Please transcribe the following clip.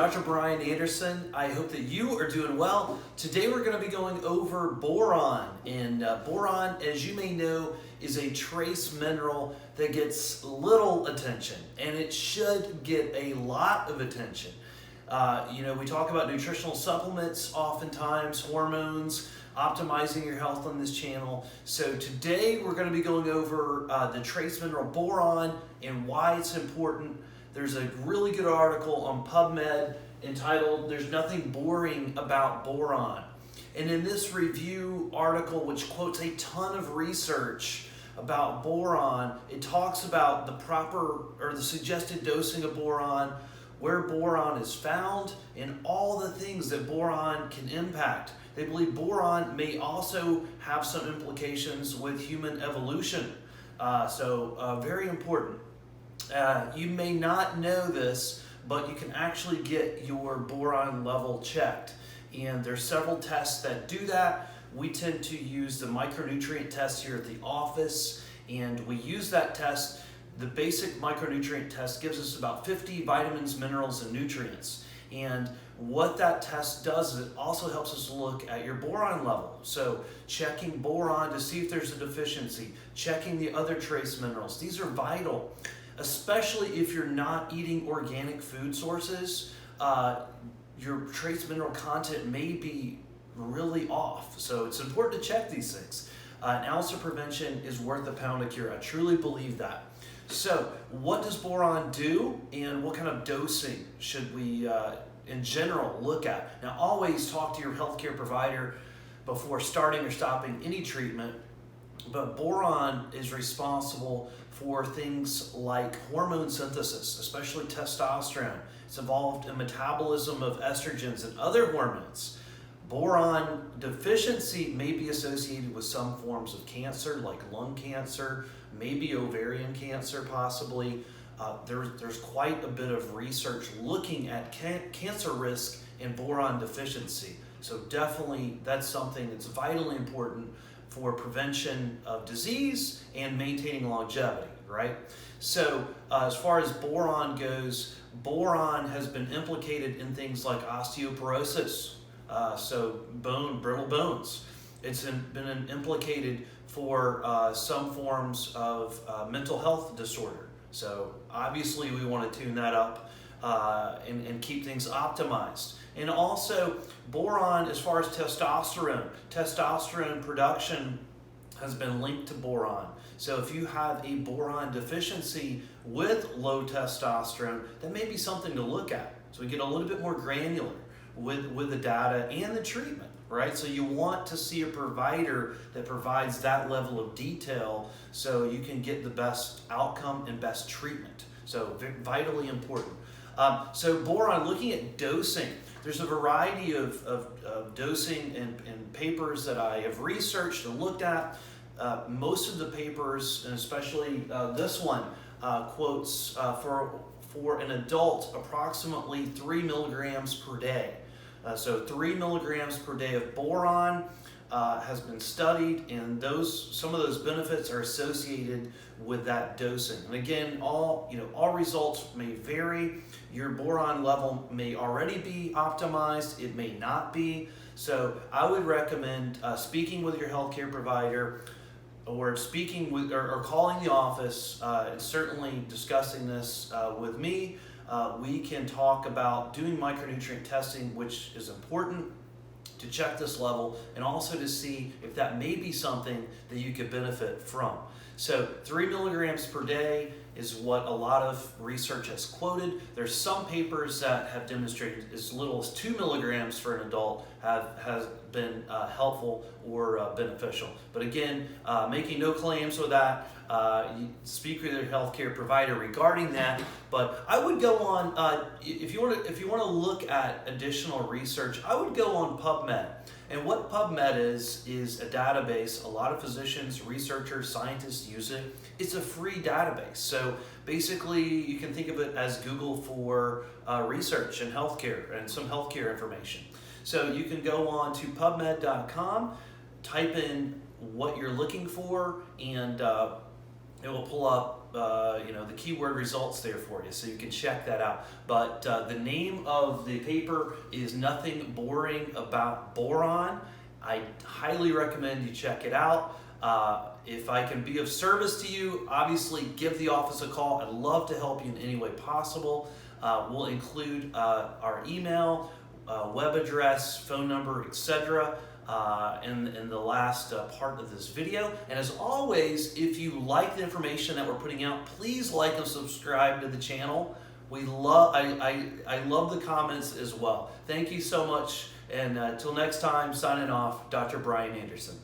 Dr. Brian Anderson. I hope that you are doing well. Today we're going to be going over boron. And boron, as you may know, is a trace mineral that gets little attention, and it should get a lot of attention. We talk about nutritional supplements oftentimes, hormones, optimizing your health on this channel. So today we're going to be going over the trace mineral boron and why it's important. There's a really good article on PubMed entitled "There's Nothing Boring About Boron." And in this review article, which quotes a ton of research about boron, it talks about the proper or the suggested dosing of boron, where boron is found, and all the things that boron can impact. They believe boron may also have some implications with human evolution. Very important. You may not know this, but you can actually get your boron level checked. And there's several tests that do that. We tend to use the Micronutrient Test here at the office, and we use that test. The basic micronutrient test gives us about 50 vitamins, minerals, and nutrients. And what that test does is it also helps us look at your boron level. So checking boron to see if there's a deficiency, checking the other trace minerals. These are vital, especially if you're not eating organic food sources. Your trace mineral content may be really off. So it's important to check these things. An ounce of prevention is worth a pound of cure. I truly believe that. So what does boron do, and what kind of dosing should we in general look at? Now, always talk to your healthcare provider before starting or stopping any treatment, but boron is responsible for things like hormone synthesis, especially testosterone. It's involved in metabolism of estrogens and other hormones. Boron deficiency may be associated with some forms of cancer, like lung cancer, maybe ovarian cancer possibly. There's quite a bit of research looking at cancer risk and boron deficiency. So definitely that's something that's vitally important for prevention of disease and maintaining longevity, right? So as far as boron goes, boron has been implicated in things like osteoporosis, brittle bones. It's been implicated for some forms of mental health disorder. So obviously we want to tune that up and keep things optimized. And also boron, as far as testosterone production has been linked to boron. So if you have a boron deficiency with low testosterone, that may be something to look at. So we get a little bit more granular with the data and the treatment, right? So you want to see a provider that provides that level of detail so you can get the best outcome and best treatment. So vitally important. So boron, looking at dosing, there's a variety of dosing and papers that I have researched and looked at. Most of the papers, and especially this one, quotes for an adult approximately 3 milligrams per day. So 3 milligrams per day of boron has been studied, and some of those benefits are associated with that dosing. And again, all results may vary. Your boron level may already be optimized, it may not be. So I would recommend speaking with your healthcare provider, or speaking with or calling the office, and certainly discussing this with me. We can talk about doing micronutrient testing, which is important to check this level and also to see if that may be something that you could benefit from. So 3 milligrams per day is what a lot of research has quoted. There's some papers that have demonstrated as little as 2 milligrams for an adult has been helpful or beneficial. But again, making no claims with that. You speak with your healthcare provider regarding that. But I would go on if you want to look at additional research, I would go on PubMed. And what PubMed is a database. A lot of physicians, researchers, scientists use it. It's a free database. So basically, you can think of it as Google for research and healthcare and some healthcare information. So you can go on to PubMed.com, type in what you're looking for, and it will pull up the keyword results there for you, so you can check that out. But the name of the paper is Nothing Boring About Boron. I highly recommend you check it out. If I can be of service to you, obviously give the office a call. I'd love to help you in any way possible. We'll include our email, web address, phone number, etc. In the last part of this video. And as always, if you like the information that we're putting out, please like and subscribe to the channel. I love the comments as well. Thank you so much. And until next time, signing off, Dr. Brian Anderson.